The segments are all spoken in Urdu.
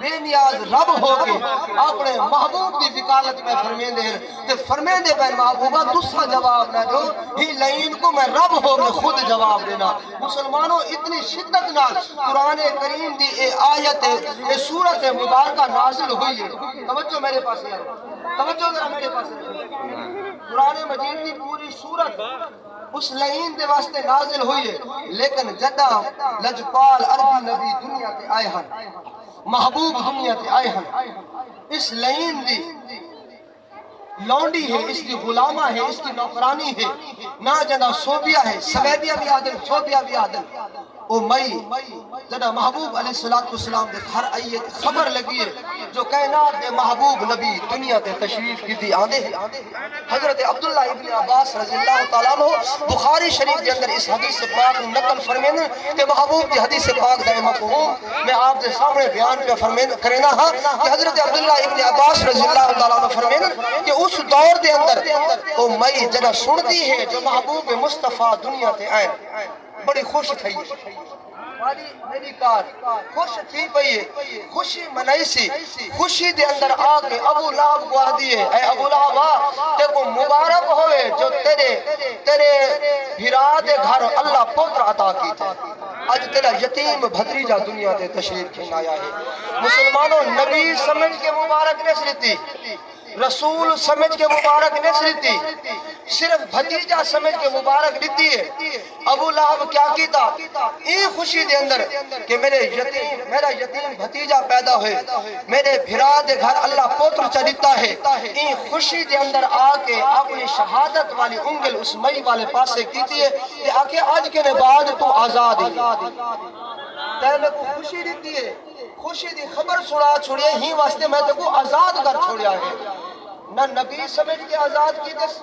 بے نیاز رب ہو کے اپنے محبوب کی وکالت میں فرمیندے ہیں تے فرمیندے پہ محبوبہ دوسرا جواب نہ دو ہی لئین کو میں رب ہو کے خود جواب دینا۔ مسلمانوں اتنی شدت نال قرآن کریم دی اے آیت اے سورت مبارکہ نازل ہوئی ہے۔ توجہ میرے پاس ہے، توجہ ذرا میرے پاس ہے۔ قرآن مجید دی پوری سورت اس لئین دے واسطے نازل ہوئی ہے، لیکن جدہ لجپال عربی نبی دنیا تے آئے ہیں، محبوب دنیا تے آئے ہیں، اس لئین دی لونڈی ہے، اس کی غلامہ ہے، اس کی نوکرانی ہے، نہ جنہ صوبیہ ہے، سویدیہ بھی عادل، صوبیہ بھی عادل۔ او مئی جنہ محبوب علیہ السلام دے ہر آئیت خبر لگی ہے جو کائنات دے محبوب نبی دنیا دے تشریف کی دی آندے ہیں۔ حضرت عبداللہ ابن عباس رضی اللہ تعالیٰ عنہ بخاری شریف کے اندر اس حدیث پاک نقل فرمین کہ محبوب دی حدیث پاک دا مفہوم میں آپ دے سامنے بیان پہ فرمین کرنا ہاں کہ حضرت عبداللہ ابن عباس رضی اللہ تعالیٰ عنہ فرمین کہ اس دور دے اندر او مئی جنہ سنتی ہے جو محبوب مصطفیٰ دنیا تے آئے بڑی خوش تھی، میری کار خوش تھی پئی، خوشی منائی سی، خوشی دے اندر آگے ابو لہب کو آدھی ہے، اے ابو لہب تے کو مبارک ہوئے جو تیرے بھرا دے گھر اللہ پتر عطا کی تھا، آج تیرا یتیم بھتریجہ دنیا دے تشریف کھین آیا ہے۔ مسلمانوں نبی سمجھ کے مبارک نہیں سلیتی، رسول سمجھ کے مبارک نہیں سلیتی، صرف بھتیجہ سمجھ کے مبارک لیتی ہے۔ ابو لہب کیا کیتا؟ این خوشی دے اندر کہ میرا یتیم بھتیجہ پیدا ہوئے، میرے بھرا دے گھر اللہ پوتر چلیتا ہے، این خوشی دے اندر آکے اپنی شہادت والی انگل اس مئی والے پاسے کیتی ہے کہ آکے آج کے بعد تو آزاد ہی تینے کو خوشی دیتی ہے، خوشی دی خبر سنا چھوڑیے ہی واسطے میں تے کو آزاد کر چھوڑیا ہے۔ نہ نبی سمجھ کے آزاد کی دس،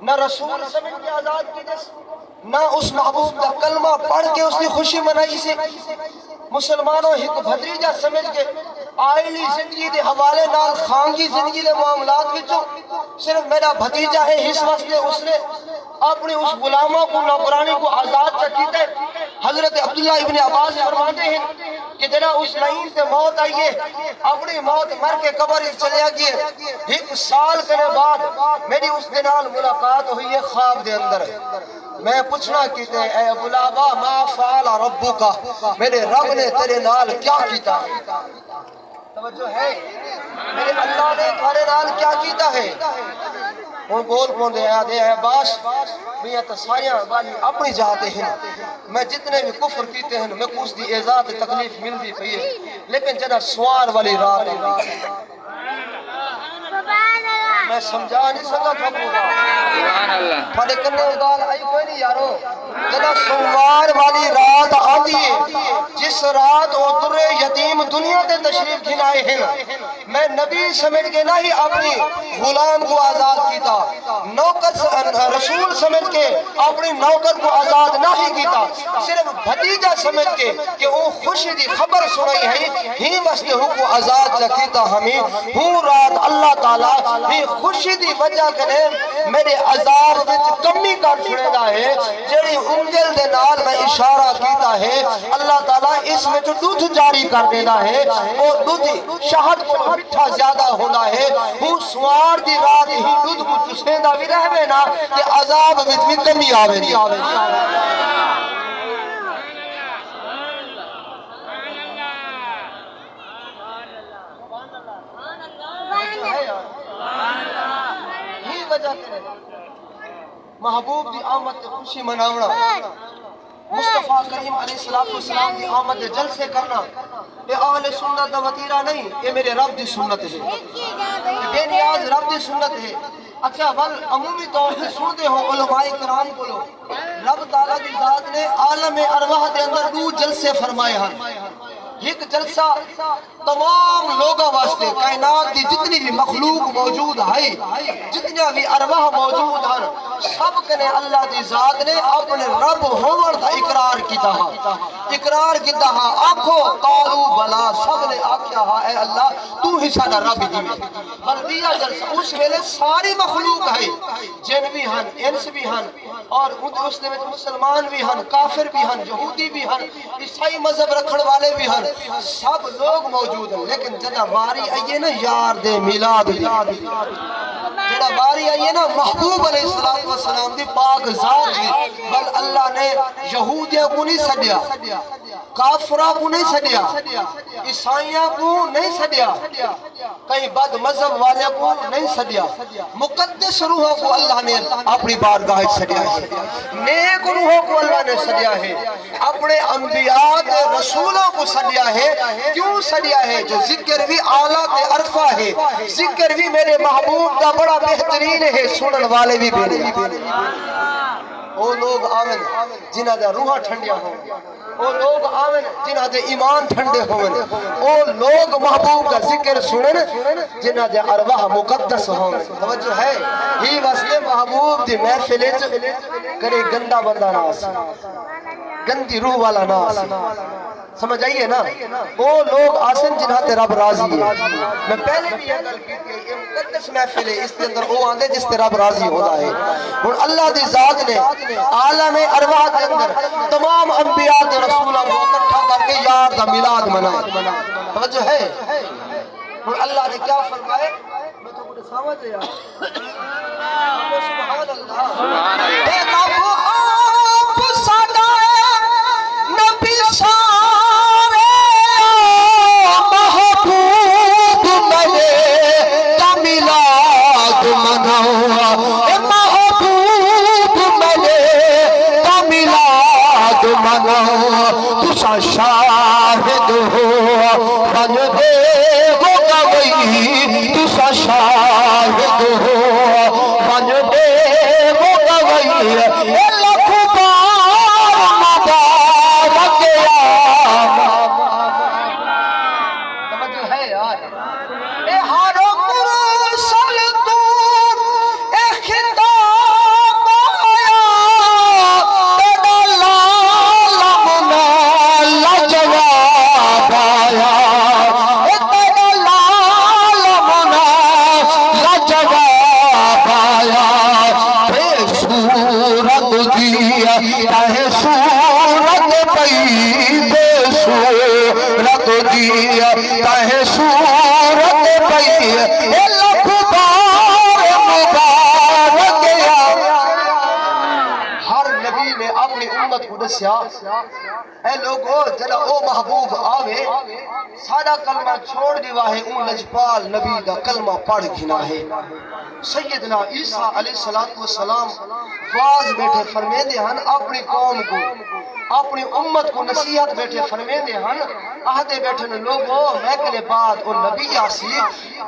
نہ رسول سمجھ کے آزاد کی دس، نہ اس محبوب کا کلمہ پڑھ کے اس نے خوشی منائی سے۔ مسلمانوں ایک بھتریجہ سمجھ کے آئلی زندگی دے حوالے نال خانگی زندگی دے معاملات وچوں صرف میرا بھتیجہ ہے اس واسطے اس نے اپنے اس غلاموں کو نوکرانی کو آزاد چکیتے۔ حضرت عبداللہ ابن عباس فرماتے ہیں کہ جنہ اس لائن سے موت آئیے، اپنی موت مر کے قبر چلے آگئے، ایک سال کے بعد میری اس دنال ملاقات ہوئی ہے خواب دے اندر۔ میں پوچھنا کیتے ہیں اے ابو لہب ما فعل ربک، میرے رب نے تیرے نال کیا کیتا ہے؟ توجہ ہے میرے اللہ نے تیرے نال کیا کیتا ہے؟ وہ بول پوندے آدھے اے باش میاں تساریاں والی اپنی جاتے ہیں، میں جتنے بھی کفر کیتے ہیں میں کچھ دی اعزاز تکلیف مل دی پئی ہے، لیکن جنہ سوار والی رات آئی میں سمجھا نہیں سکا تھوڑے کرنے ادال آئی کوئی نہیں یارو۔ جنہ سوار والی رات آتی ہے جس رات او در یتیم دنیا دے تشریف گھنائے ہیں، میں نبی سمجھ کے نہ ہی اپنی غلام کو آزاد کیتا، نوکر رسول سمجھ کے اپنی نوکر کو آزاد نہ ہی کیتا، صرف بھتیجہ سمجھ کے کہ وہ خوشی دی خبر سنائی ہے ہی واسطے ہوں کو آزاد چکیتا ہمیں ہوں رات اللہ تعالیٰ ہی خوشی دی وجہ کرے میرے عذاب وچ کمی کر چھڑے دا ہے، جڑی انگل دے نال میں اشارہ کیتا ہے اللہ تعالیٰ اس میں جو دودھ جاری کر دینا ہے اور دودھ شہد کو مٹھا زیادہ ہونا ہے، ہوں سوار دی رات ہی دودھ کو چسے دا بھی رہے نا کہ عذاب وچ بھی کمی آوے نہیں آوے ہی وجہ کرے محبوب دی آمد تے خوشی مناونا، مصطفیٰ کریم علیہ السلام دی آمد دے جلسے کرنا، یہ اہل سنت دا وطیرہ نہیں، یہ میرے رب دی سنت ہے، یہ بے نیاز رب دی سنت ہے۔ اچھا بل عمومی طور سے سنتے ہو علماء کرام کو لو رب تعالیٰ کی ذات نے عالم ارواح دے اندر دو جلسے فرمائے ہیں۔ ایک جلسہ تمام لوگوں واسطے کائنات دی جتنی بھی مخلوق موجود ہے، جتنی بھی ارواح موجود ہیں، سب کنے اللہ دی ذات نے اپنے رب ہون دا اقرار کیتا ہے، آنکھو قالو بلا، سب نے آنکھیں کہا اے اللہ تو ہی ساڈا رب ہی ہے بلدیہ جلسہ اس ویلے ساری مخلوق ہے جن بھی ہن انس بھی ہن اور اس نے مسلمان بھی ہن کافر بھی ہن یہودی بھی ہن عیسائی مذہب رکھن والے بھی ہن سب لوگ موجود ہیں لیکن جدہ باری آئیے نا یار دے میلاد دی جڑا باری آئیے نا محبوب علیہ السلام دی پاک ذات دی بل اللہ نے یہودیوں کو نہیں سڈیا کافرہ کو نہیں سڈیا عیسائیوں کو نہیں سڈیا کہیں بد مذہب والے کو نہیں سڈیا مقدس روحوں کو اللہ نے اپنی بارگاہ سڈیا ہے نیک روحوں کو اللہ نے سڈیا ہے اپنے انبیاء رسولوں کو سڈیا ہے کیوں سڈیا ہے جو ذکر بھی اعلیٰ عرفہ ہے ذکر بھی میرے محبوب کا بڑا بہترین ہے سنن والے بھی میرے وہ لوگ آمن جنہ دے روحاں ٹھنڈیاں ہوں وہ لوگ آمن جنہ دے ایمان ٹھنڈے ہوں وہ لوگ محبوب کا ذکر سنن جنہ دے ارواح مقدس ہوں توجہ ہے ہی واسطے محبوب دی محفل کرے گندا بندہ ناس گندی روح والا ناس سمجھ آئیے نا وہ لوگ آسن جنہ تے رب راضی ہے میں پہلے بھی یہ گل کی کہ یہ مقدس محفل ہے اس کے اندر وہ آندے جس تے رب راضی ہوتا ہے اور اللہ دی ذات نے عالم ارواح کے اندر تمام انبیاء تے رسولوں کو اکٹھا کر کے یار دا میلاد منائے توجہ ہے اور اللہ نے کیا فرمائے میں تو مجھے سمجھ ہے سبحان اللہ اے نبو آپ ساڈا نبی سارے محبوب ملے تا میلاد مناؤ اے محبوب ملے تا میلاد مناؤ تسا شاہد ہو بن دے وہ گوئی تسا شاہد ہو بن دے وہ گوئی اے لکھ بار مبارک توجہ ہے یار اے ہر مرسل تو اے خطاب آیا تیرا لالم لا جواب آیا اے تیرا لالم لا جواب آیا بے صورت دیا تہ صورت پئی بے صورت دیا تہ صورت پئی اے لکھ بار مبارک ہر نبی نے اپنی امت کو دسیا اے لوگو جڑا او محبوب آوے ساڈا کلمہ چھوڑ دیوا ہے اون لجپال نبی دا کلمہ پڑھ گھنا ہے سیدنا عیسیٰ علیہ السلام واز بیٹھے فرمے دے ہن اپنی قوم کو اپنی امت کو نصیحت بیٹھے فرمے دے ہن آہدے بیٹھے لوگو میکلے بعد او نبی آسی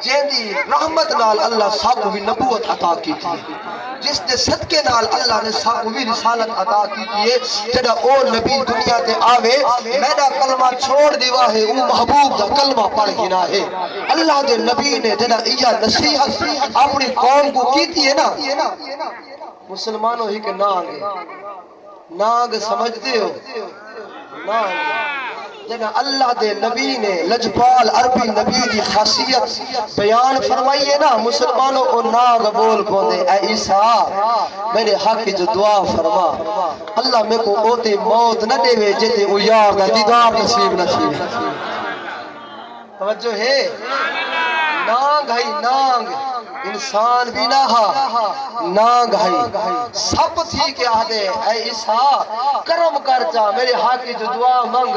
جیندی رحمت نال اللہ سب کو بھی نبوت عطا کی تھی جس دے صدقے نال اللہ نے سب کو بھی رسالت عطا کی تھی جڑا او نبی دنیا تے آوے میرا کلمہ چھوڑ دیوا ہے او محبوب دا کلمہ پڑھ گنا ہے اللہ دے نبی نے جڑا یہ نصیحت اپنی قوم کو کی تھی ہے نا مسلمانوں ہی کے نانگ سمجھتے ہو نانگ جنہ اللہ دے نبی نے لجپال عربی نبی دی خاصیت بیان فرمائیے نا مسلمانوں کو ناغ بول کو دے اے عیسیٰ میرے حق جو دعا فرما اللہ میں کو اوتے موت نہ دے وے جتے او یار دا دیدار نصیب نصیب توجہ ہے نانگ ہے نانگ انسان بھی نہ نانگ ہے سب تھی کہ آدھے اے عیسیٰ کرم کر جا میرے حاکی جو دعا منگ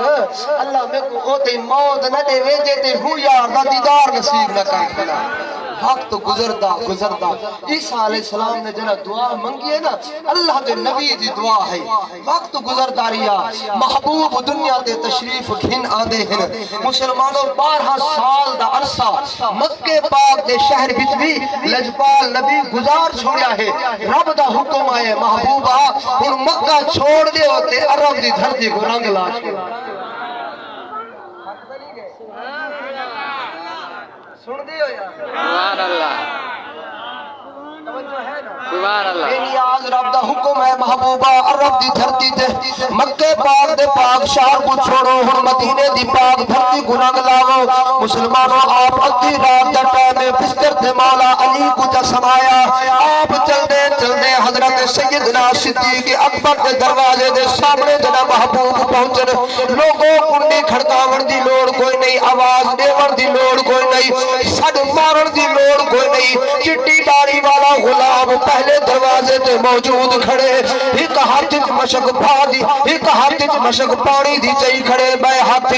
اللہ میں کو ہوتے موت نہ دے ویجے تے ہوں یار دا دیدار نصیب نہ کر کنا وقت گزردا عیسیٰ علیہ السلام نے جنہ دعا منگی ہے نا اللہ دے نبی دی دعا ہے وقت گزردا ریا محبوب دنیا دے تشریف گھن آدھے ہیں مسلمانوں 12 سال دا عرصہ مکہ پاک دے شہر بچ بھی لجپال نبی گزار چھوڑیا ہے رب دا حکم آئے محبوبہ اور مکہ چھوڑ دے ہوتے عرب دی دھرتی کو رنگ لا چھوڑا سن دیو یا سبحان اللہ سبحان اللہ بے نیاز رب دا حکم ہے محبوبہ عرب دی دھرتی تے مکہ پاک دے پاک شہر کو چھوڑو اور مدینے دی پاک دھرتی کو رنگ لاؤ مسلمانوں آپ ادھی رات دا ٹائم بستر تے مولا علی کو جا سمایا آپ چلدے چلدے حضرت سیدنا صدیق اکبر کے دروازے دے سامنے جنا محبوب پہنچن لوگوں کنڈی کھڑکاون دی لوڑ کوئی نہیں آواز دیون دی لوڑ کوئی نہیں سڈ مارن دی لوڑ کوئی نہیں چٹی داڑھی والا غلام پہلے دروازے تے موجود کھڑے ایک ہاتھ مشک پھا دی ایک ہاتھ مشک پانی دی چاہی کھڑے بے ہاتھ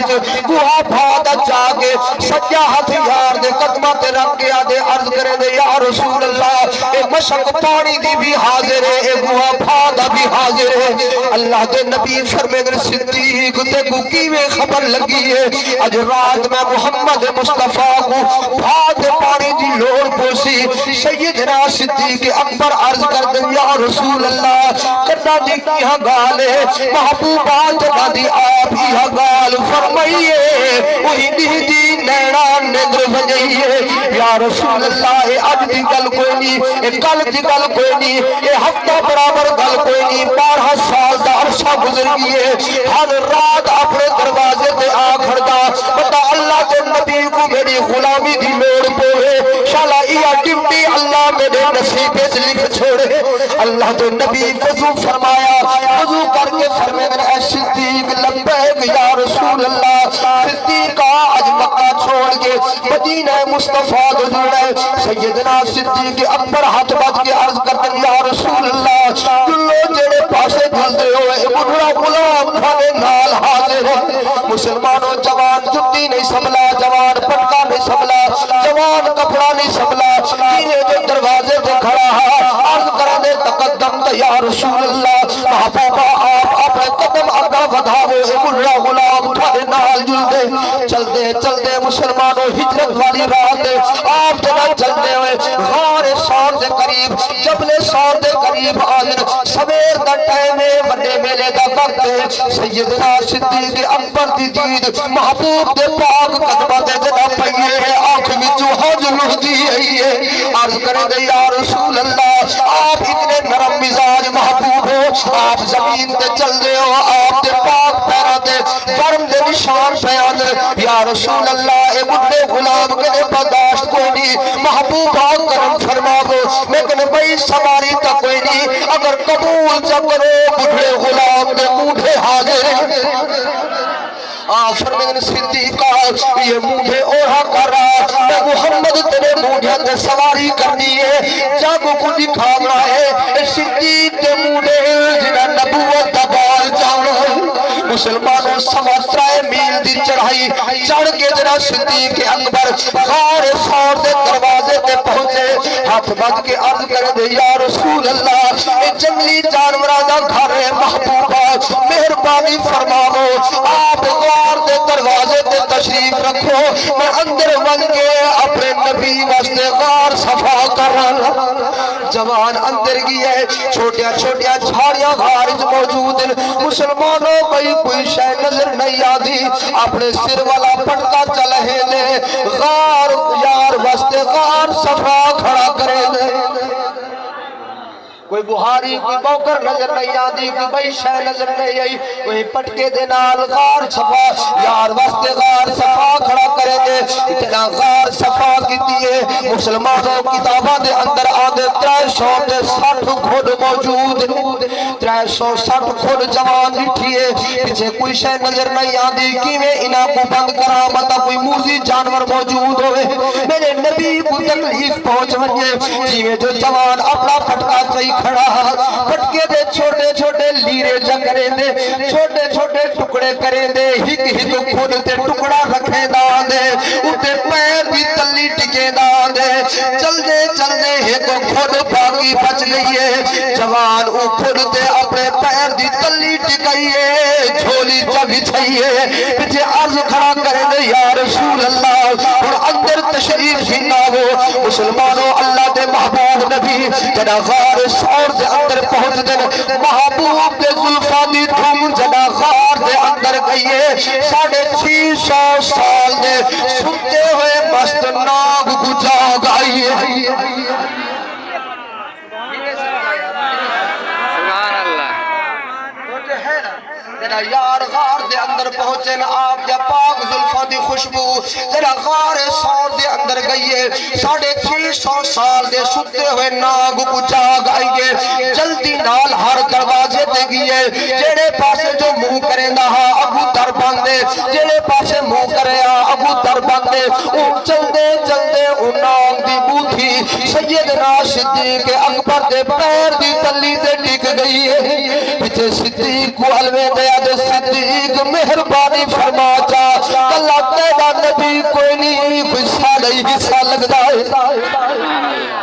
گوہا پھا دا جا کے سجا ہاتھ یار دے قدمہ تے رکھ کے آدھے عرض کرے دے یا رسول اللہ اے مشک پانی دی بھی حاضر ہے اے گوہا پھا دا بھی حاضر ہے اللہ دے نبی فرمے در صدیق تے گوکی میں خبر لگی ہے اج رات میں محمد مصطفیٰ کو پھا دے پانی دی لوڑ پوسی سیدنا صدیق اکبر عرض کر دے یا رسول اللہ کرنا دی کیا گالے محبوبات جگہ دی آپ ہی گال فرمائیے وہی دی نینا ندر بجائیے یا رسول اللہ اے اج دی گل کوئی نہیں اے کل دی گل کوئی نہیں اے ہفتہ برابر گل کوئی نہیں 12 سال دا عرصہ گزر گئے ہر رات اپنے دروازے تے آخر دا بتا اللہ کے نبی کو میری غلامی دی لوڑ پوے شالا یہ ڈیوٹی اللہ میرے نصیب سے لکھ چھوڑے اللہ کے نبی وضو فرمایا وضو کر کے فرمائے اے صدیق لبیک یا رسول اللہ صدیقہ اج مکہ چھوڑ کے مدینہ مصطفیٰ گزرے سیدنا صدیق اکبر ہاتھ بات کے عرض کرتے یا رسول اللہ جلو جڑے پاسے جلدے ہوئے بڑھڑا غلام کھانے نال حاضر ہے مسلمانوں جوان جتی نہیں سملا جوان پٹکا نہیں سملا جوان کپڑا نہیں سملا کینے جو دروازے سے کھڑا ہے عرض کرنے تقدم یا رسول اللہ محبوبہ آپ اپنے قدم آگا بدھاوے بڑھڑا غلام کھانے نال جلدے چلدے چلدے مسلمانوں ہجرت والی رات آپ جنہ چلدے ہوئے غار سور دے قریب جبل سور دے قریب آدن سویر دا ٹائمے بڑے میلے دا وقت سیدنا صدیق اکبر دی دید محبوب دے پاک قدمہ دے جنہ پہیے ہے آنکھ میں جو حج لہدی ہے عرض کرے دے یا رسول اللہ آپ اتنے نرم مزاج محبوب ہو آپ زمین تے چل دے ہو آپ دے پاک پیرا دے فرم دے نشان پیان یا رسول اللہ اے بڑھے غلام کے برداشت کوئی نہیں محبوبہ کرم فرماو لیکن بھئی سواری تا کوئی نہیں اگر قبول جب کرو بڑھے غلام دے موڈے حاضر فرمین صدیقہ یہ موڈے اوڑھا کر رہا میں محمد تیرے موڈے تے سواری کرنی ہے جب کو دکھا رہا ہے صدیق تے موڈے جنہ نبوت دبال جانا مسلمانوں سماترائے میل دی چڑھائی چڑھ کے جنہ صدیق اکبر غار سور دے دروازے تے پہنچے ہاتھ بات کے عرض کر دے یا رسول اللہ اے جنگلی جانورہ گھر محبوبہ مہربانی فرماو آپ غار دے دروازے تے تشریف رکھو میں اندر بن کے اپنے نبی واسطے غار صفا کر رہا جوان اندر گئی ہے چھوٹیا چھوٹیا جھاڑیاں غار موجود مسلمانوں بھئی کوئی شے نظر نہیں آدھی اپنے سر والا پٹکا چلے لے غار یار واسطے غار صفا کھڑا کرے لے کوئی بہاری کوئی بوکر نظر نہیں آدھی کوئی بھئی شے نظر نہیں آئی کوئی پٹکے دے نال غار صفا یار واسطے غار صفا کھڑا کرے دے اتنا غار صفا کی دیئے مسلمانوں کتابہ دے اندر آدھے 360 کھوڑ موجود 360 کھوڑ جوان اٹھئے پیچھے کوئی شے نظر نہیں آدھی کیویں انہاں کو بند کرا مطا کوئی موزی جانور موجود ہوئے میرے نبی کو تکلیف پہنچ ونجے جیویں جو جوان اپنا پٹکا چاہی کھڑا پٹکے دے چھوٹے چھوٹے لیرے جگرے دے چھوٹے چھوٹے ٹکڑے کرے دے ہک ہک خود تے ٹکڑا رکھے دان دے اتے پیر بھی تلی ٹکے دان دے چل دے ہک خود باقی بچ گئی ہے جوان او خود تے اپنے پیر دی تلی ٹکائیے جھولی جب چھئیے پیچھے عرض کھڑا کرے دے یا رسول اللہ اور اندر تشریف ہننا ہو مسلمانوں اللہ دے محبوب نبی جنا غار سور دے اندر پہنچ دے محبوب دے ظلفہ دی دھوم جنا غار دے اندر گئیے 650 سال دے سنتے ہوئے مست ناگ گجا گائیے سبحان اللہ تو جو ہے نا جڑا یار غار دے اندر پہنچے نا آپ دے پاک زلفاں دی خوشبو جڑا غار سور دے اندر گئیے 650 سال دے ستے ہوئے ناگ کو جاگ آئیے جلدی نال ہر دروازے تے گئیے جڑے پاسے جو منہ کرے نہ ابو در بندے جڑے پاسے منہ کرے ابو در بندے اون چلدے چلدے اون ناگ دی بوتھی سیدنا صدیق اکبر دے پیر دی تلی تے ٹک گئی ہے پیچھے صدیق کو علوے دیا دے صدیق مہربانی فرما جا اللہ تیرا نبی کوئی نہیں کوئی سالہ حصہ لگ دائے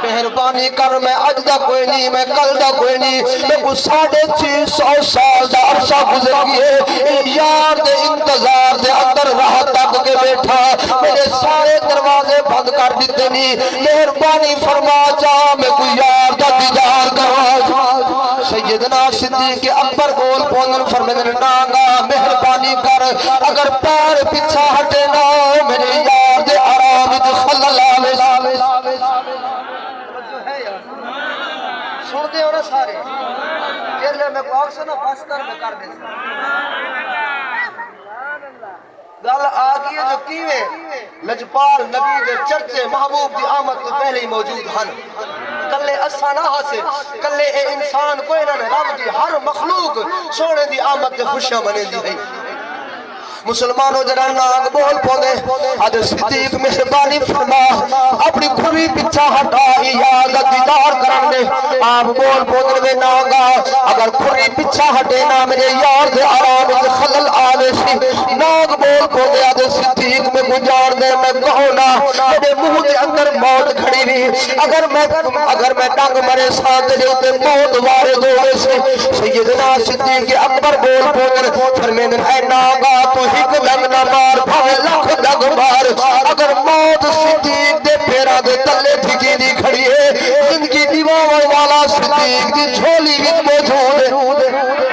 مہربانی کر میں اج دا کوئی نہیں میں کل دا کوئی نہیں میں کو 650 سال دا عرصہ گزر گئے یار دے انتظار دے اندر راہ تک کے بیٹھا میرے سارے دروازے بند کر دیتے نہیں مہربانی فرما جا میں کوئی یار دا دیدار کروا سیدنا صدیق اکبر بول پونن فرمائے ناگا مہربانی کر اگر پیر پیچھا ہٹے نہ میرے یار دے آرام خلل آوے سن دے ہو نا سارے جیلے میں کو آکسا نا پاس کر میں کر دے گل آگئی ہے جو کیویں لجپال نبی دے چرچے محبوب دی آمد تو پہلے ہی موجود ہن کلے اسا نہ ہاسے کلے اے انسان کوئی نہ رب دی ہر مخلوق سونے دی آمد دے خوشیاں بنے دی ہے مسلمانوں جڑا ناگ بول پوندے آج صدیق مہربانی فرما اپنی کھری پچھا ہٹائی یاد دیدار کرن دے آپ بول پوندے میں ناگا اگر کھری پچھا ہٹے نا میرے یار دے آرام دے خلل آوے سی ناگ بول پوندے آج صدیق میں گزار دے میں کہو نا میرے منہ دے اندر موت کھڑی نہیں اگر میں ٹنگ مرے ساتھ دے تے موت وارد ہوئے سے سیدنا صدیق اکبر بول پوندے فرمین اے ناگا تو ایک لگ نہ مار بھاوے لکھ لگ مار اگر موت صدیق دے پیرا دے تلے ٹھکی دی کھڑی ہے زندگی دیواں والا صدیق دی جھولی وچ موجود ہے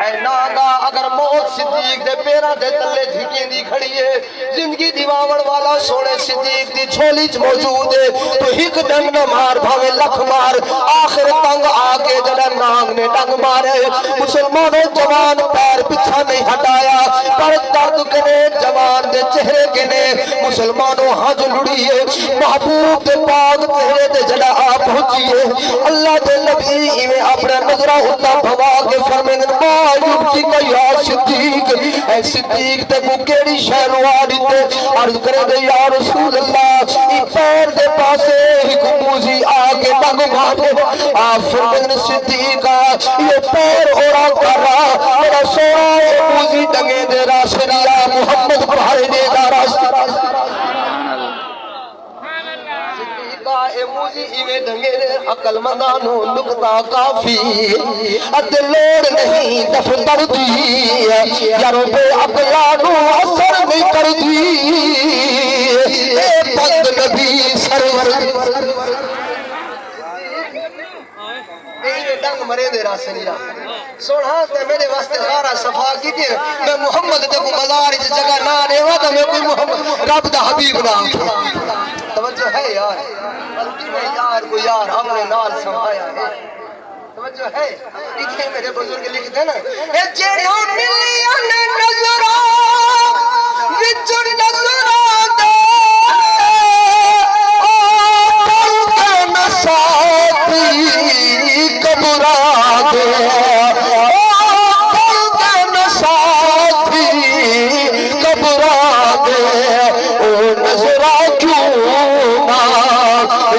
اے ناگا اگر موت صدیق دے پیرا دے تلے ٹھکی دی کھڑی ہے زندگی دیواں والا سونے صدیق دی جھولی وچ موجود ہے تو ایک ڈنگ نہ مار بھاوے لکھ مار آخر تنگ آگے جڑا ناگ نے ڈنگ مارے مسلمانوں جوان پیر پیچھا نہیں ہٹایا پر درد کنے جوان دے چہرے کنے مسلمانوں حج لڑیے محبوب دے پاک چہرے دے جڑا آپ پہنچیے اللہ دے نبی ایویں اپنا نظرہ ہوتا بھوا کے فرمائیں ما یبکی کا یا صدیق اے صدیق تے کو کیڑی شہرواری تے عرض کرے دے یا رسول اللہ ای پیر دے پاسے ایک موزی آگے ڈنگ مارے آپ فرمائیں صدیقہ یہ پیر اورا کر رہا میرا سونا موزی ڈنگے دے راشدیا محمد بھائی دے دا راشدہ صدیقہ اے موزی ایویں ڈنگے دے عقل مندانو نکتا کافی اد لوڑ نہیں دفتر دی یارو بے عقلانو اثر نہیں کر دی اے بند نبی سرور ڈنگ مرے دے راسنیا سوڑا تے میرے واسطے غارہ صفا کی تھی میں محمد دے کو مزار اس جگہ نہ رہا تھا میں کوئی محمد رب دا حبیب نہ توجہ ہے یار بلکہ میں یار کو یار اپنے نال سمایا ہے توجہ ہے اتنے میرے بزرگ لکھتے ہیں نا اے جیڑا ملین نظرہ وچ نظرہ دے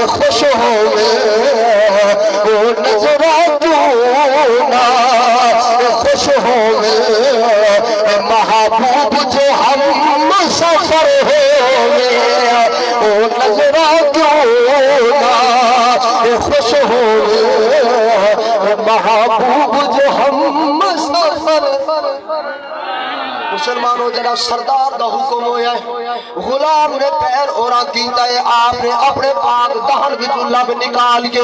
خوش ہوئے وہ نظرہ کیوں نہ خوش ہوئے محبوب جو ہم سفر ہوئے وہ نظرہ کیوں نہ خوش ہوئے محبوب جو ہم سفر مسلمانوں جڑا سردار دا حکم ہویا ہے غلام نے پیر اورا کیتا ہے آپ نے اپنے پاک دہن وچوں لب نکال کے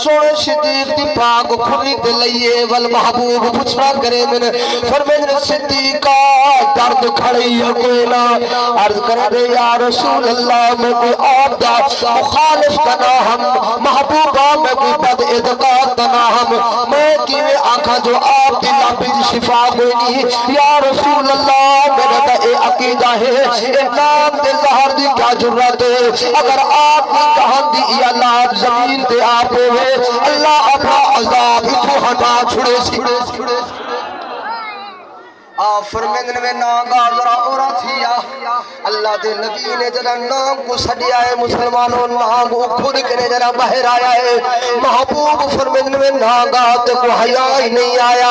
سونے صدیق دی پاک کھلی تے لئیے والمحبوب پوچھنا کرے من فرمیندے صدیقہ درد کھڑی ہے کوئی نہ عرض کرے دے یا رسول اللہ میں کوئی آپ دا مخالف کنا ہم محبوبہ میں کوئی بد اعتقاد کنا ہم میں کیویں آنکھا جو آپ دی لبی شفا کوئی نہیں یا رسول اللہ میرا دا اے عقیدہ ہے اے نام دے زہر دی کیا جرات ہے اگر آپ کی کہن دی یا لاب زمین دے آپ ہوئے اللہ اپنا عذاب اتو ہٹا چھڑے سی فرمیندن میں ناگا ذرا اورا تھیا اللہ دے نبی نے جرا نام کو سڑیا ہے مسلمانوں نام کو کھڑ کے جرا باہر آیا ہے محبوب فرمیندن میں ناگا تے کو حیاء ہی نہیں آیا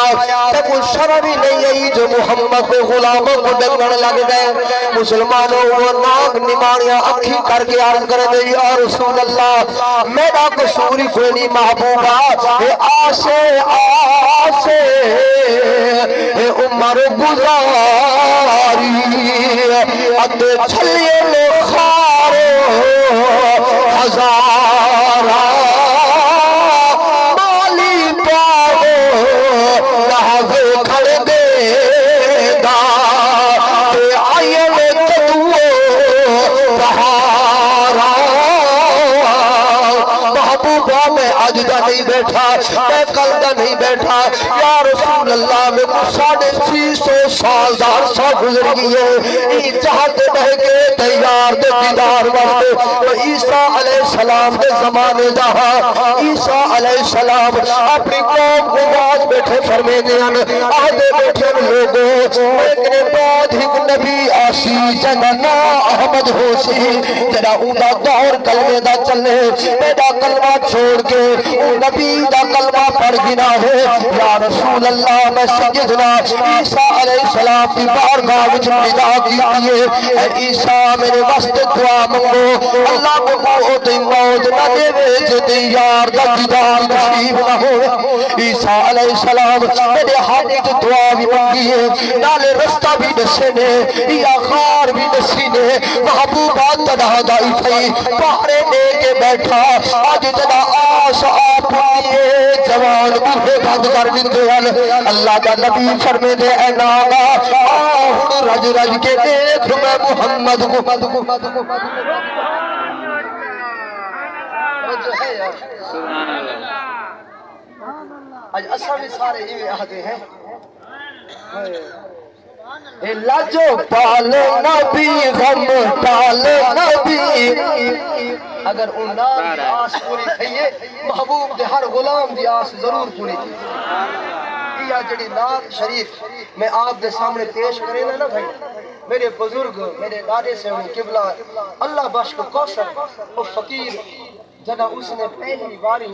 تے کو شرم ہی نہیں آئی جو محمد کو غلاموں کو ڈنگن لگ گئے مسلمانوں وہ ناگ نمانیاں اکھی کر کے عرض کر دے یا رسول اللہ میرا قصوری کوئی نہیں محبوبہ اے آسے آسے اے عمر گزاری اتے چھلیے لے خارو ہزارہ مالی پاو لہوے کھڑ دے دا تے آئیے لے تدوو بہارا محبوبہ میں آج دا نہیں بیٹھا میں کل دا نہیں بیٹھا یا رسول اللہ میں ساڑھے 600 سال دار سا گزر گئی ہے ای چاہتے بہ کے تیار دے دیدار وقت عیسیٰ علیہ السلام دے زمانے دا عیسیٰ علیہ السلام اپنی قوم کو باز بیٹھے فرمے دیان آدھے بیٹھے لوگوں لیکن بعد ہی نبی آسی جننا احمد ہو سی تیرا اوندا دور کلمے دا چلے میرا کلمہ چھوڑ کے اون نبی دا کلمہ پڑھ گنا ہے یا رسول اللہ میں سیدنا عیسیٰ علیہ السلام کی بارگاہ وچ ندا کیتی ہے اے عیسیٰ میرے واسطے دعا منگو اللہ کو موت موت نہ دے جے یار دا دیدار نصیب نہ ہو عیسیٰ علیہ السلام میرے ہاتھ وچ دعا بھی منگی ہے نالے رستہ بھی دسے نے یا خار بھی دسی نے محبوبہ تڑا دائی تھی پہرے دے کے بیٹھا آج جدا آس آپ لیے جوان بوہے بند کر دیتے ہیں اللہ کا نبی فرمے دے اے ناغا آہن رج رج کے دیکھ میں محمد کو سبحان اللہ آج اصلا بھی سارے ہی میں آدھے ہیں لجو پال نبی غم پال نبی اگر ان نام دی آس پوری تھئیے محبوب دے ہر غلام دی آس ضرور پوری تھی یہ جڑی نعت شریف میں آپ دے سامنے پیش کرے نا بھائی میرے بزرگ میرے دادے سے ہوں قبلہ اللہ بخش کوثر وہ فقیر جنا اس نے پہلی باری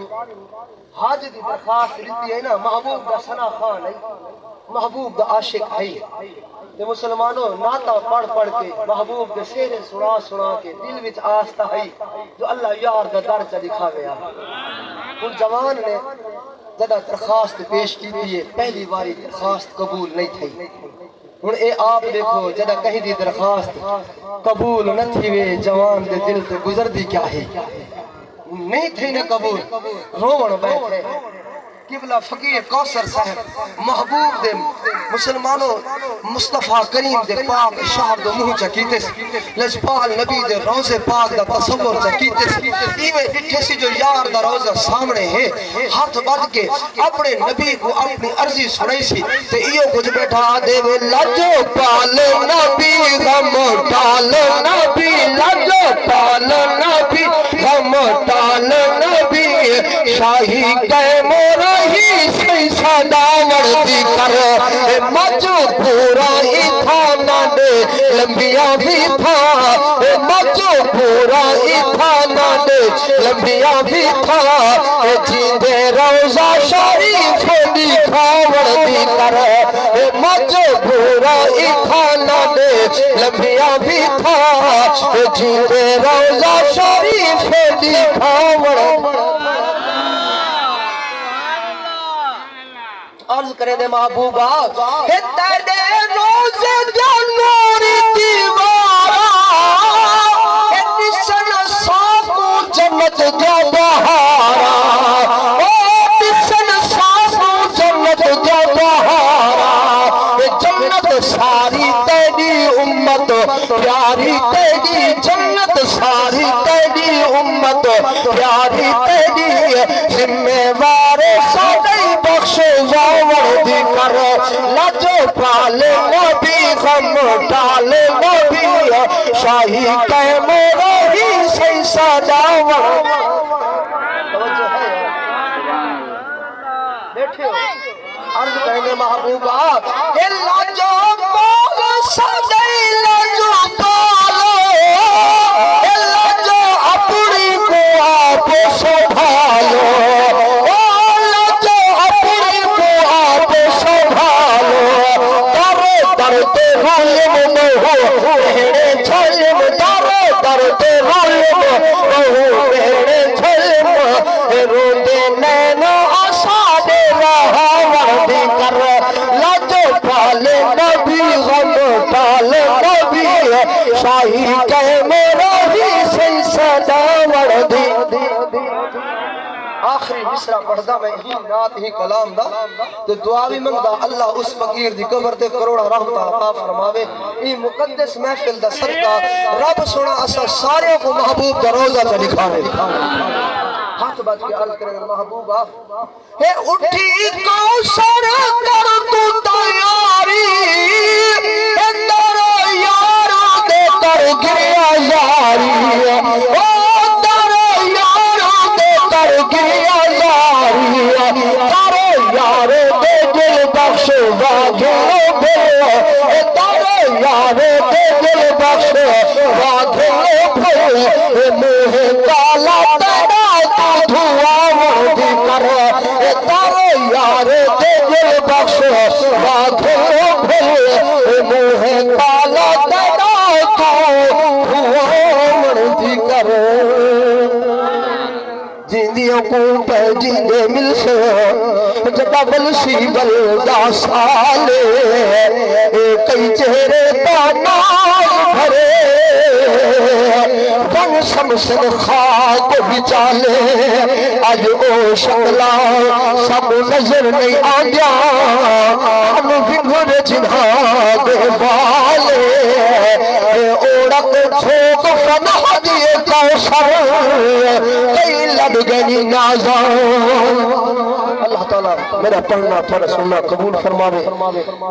حاج دی درخواست دیتی ہے نا محبوب دا ثنا خان ہے محبوب دا عاشق ہے تے مسلمانوں ناتا پڑھ پڑھ کے محبوب دے سیرے سنا سنا کے دل وچ آستا ہے جو اللہ یار دا در چا دکھا گیا ان جوان نے جدا درخواست پیش کی تھی پہلی باری درخواست قبول نہیں تھی اور اے آپ دیکھو جدا کہیں دی درخواست قبول نہ تھی وے جوان دے دل تے گزر دی کیا ہے نہیں تھی نہ قبول رومن بیٹھے قبلہ فقیر کوثر صاحب محبوب دے مسلمانوں مصطفیٰ کریم دے پاک شہر دو منہ چکیتے لجپال نبی دے روزے پاک دا تصور چکیتے ایویں ڈٹھے سی جو یار دا روزہ سامنے ہے ہاتھ بڑھ کے اپنے نبی کو اپنی عرضی سنائی سی تے ایو کچھ بیٹھا دے وے لجو پال نبی غم ٹال نبی لجو پال نبی غم ٹال نبی شاہی کہ مورا ہی سی صدا وردی کر مجھو پورا ہی تھا نہ دے لمبیاں بھی تھا مجھو پورا ہی تھا نہ دے لمبیاں بھی تھا جیندے روزہ شریف دکھا وردی کر مجھو پورا ہی تھا نہ دے لمبیاں بھی تھا جیندے روزہ شریف دکھا وردی عرض کرے دے محبوبہ تیرے روزے جو نوری دیوارا نشن ساکو جنت جو بہارا نشن ساکو جنت جو بہارا جنت ساری تیری امت پیاری تیری جنت ساری تیری امت پیاری تیری ذمہ وار سادی بخش زاوردی کر لجو پال نبی غم ڈال نبی شاہی کیمر ہی سی سجاور توجہ ہے بیٹھے ہو عرض کرنے محبوبہ لجو پال سادی لجو پالو لجو اپنی کو آپ سنبھالو لجو اپنی کو آپ سنبھالو در ظلم نہ ہو بہنے ظلم در ظلم نہ ہو بہنے ظلم روندے نینا آساد راہوردی کر لجو پال نبی غم ڈال نبی شاہی کیمر ہی سی سجاوردی آخری مصرع پڑھدا میں ہی نات ہی کلام دا تو دعا بھی منگدا اللہ اس فقیر دی قبر تے کروڑا رحمت عطا فرماوے یہ مقدس محفل دا صدقہ رب سونا اسا سارے کو محبوب دا روزہ تے دکھاوے ہاتھ بات کے عرض کرے محبوبہ اے اٹھی کوثر کر تو تیاری اے در یار دے کر گریا یاری گریا یاری تارے یار دے دل بخش واگھو بھو تارے یار دے دل بخش واگھو بھو منہ کالا تیرا تو دھواں وردی کر تارے یار دے دل بخش واگھو بھو منہ کالا تیرا تو دھواں وردی کر جیندیوں کو پہ جیندے مل سے جب بلسی بلدہ سالے کئی چہرے تا ناز بھرے بن سمسن خاک بچالے آج او شکلا سب نظر نہیں آگیا ہم فکر جنہا دے والے اوڑک چھوک فنہ دیے کوثر کئی لڑ گنی نازاں اللہ تعالیٰ میرا پڑھنا تھوڑا سننا قبول فرماوے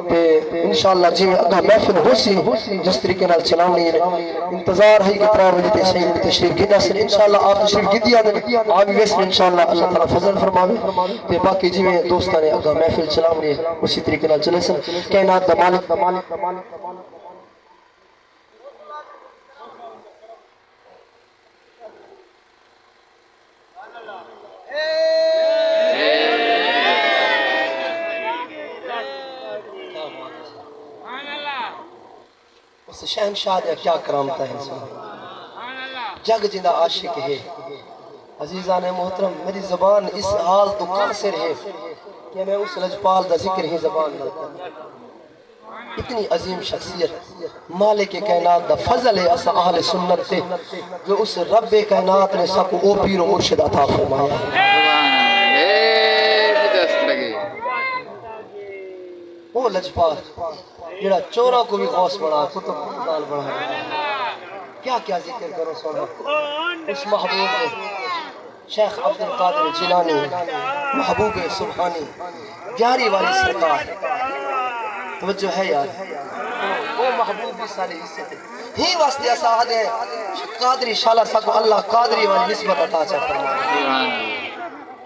تے انشاءاللہ جی اگا محفل ہو سی جس طریقے نال چلاونی ہے انتظار ہے کہ 3 بجے تے صحیح تشریف گدا سر انشاءاللہ آپ تشریف گدیا دے آپ ویسے انشاءاللہ اللہ تعالیٰ فضل فرماوے تے باقی جی میں دوستاں نے اگا محفل چلاونی ہے اسی طریقے نال چلے سن کائنات دا مالک اس شہنشاہ دیا کیا کرامتا ہے جگ جندہ عاشق ہے عزیزان محترم میری زبان اس حال تو قاصر ہے کہ میں اس لجپال دا ذکر ہی زبان نہ اتنی عظیم شخصیت مالک کائنات دا فضل ہے اسا اہل سنت سے جو اس رب کائنات نے سب کو او پیر و مرشد عطا فرمایا وہ لجپال جڑا چوروں کو بھی غوث بنا کتب اقبال بنا کیا کیا ذکر کرو سونا اس محبوب نے شیخ عبد القادر جیلانی محبوب سبحانی 11 والی سرکار توجہ ہے یار وہ محبوب بھی سارے حصے تھے ہی واسطے ایسا آدھے قادری شالہ سا کو اللہ قادری والی نسبت عطا چاہتا ہے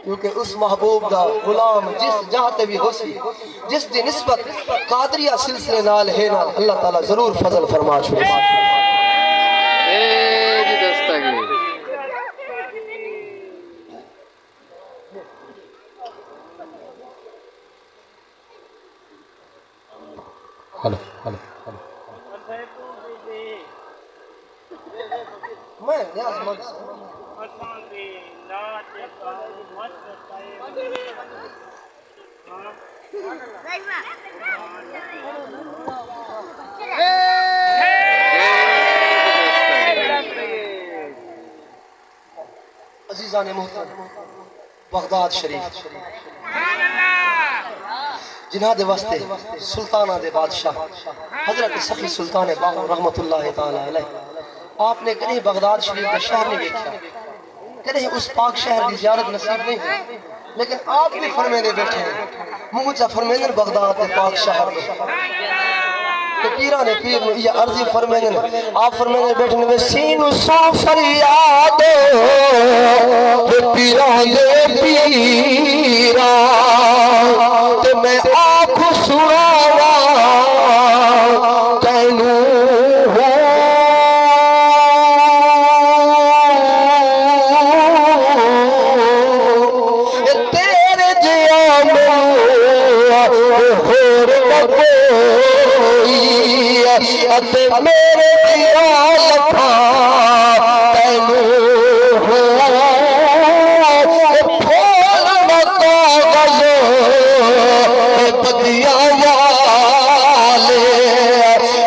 کیونکہ اس محبوب دا غلام جس جہاں تے بھی ہو سی جس دی نسبت قادریہ سلسلے نال ہے نا اللہ تعالیٰ ضرور فضل فرما چھوڑے جی دستگیر ہلو میں نیاز مند سے عزیزان محترم، بغداد شریف جنہاں دے واسطے سلطانہ دے بادشاہ حضرت سخی سلطان باہو رحمت اللہ تعالی علیہ، آپ نے کہیں بغداد شریف کا شہر نہیں دیکھا، کہیں اس پاک شہر کی زیارت نصیب نہیں ہوئی، لیکن آپ بھی فرمینے بیٹھے ہیں مجھا فرمینے بغداد دے پاک شہر دے تو پیران پیر نے یہ عرضی فرمینے آپ فرمینے بیٹھے میں سین سو فریاد پیران دے پیران تو میں آپ سناوا کہنوں تیرے جیا اتے میرے خیال تھا تینوں پھول نہ کاغذ بدیاں والے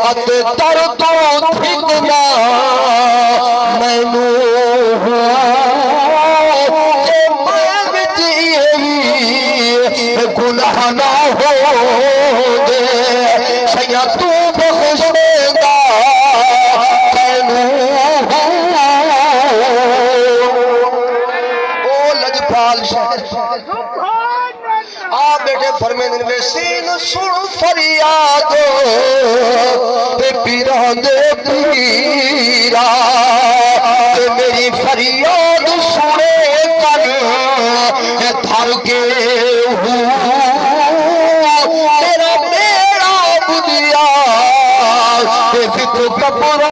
اتے در تو تھکنا مینوں کہ میں وچ گناہ نہ ہو دے سیا تو بخش دے گا او لجپال شہر آپ بیٹے فرمیدن میں سین سن فریاد پیران دے پیرا میری فریاد سنے کن دھر کے تیرا میرا بدیا فکر کپڑا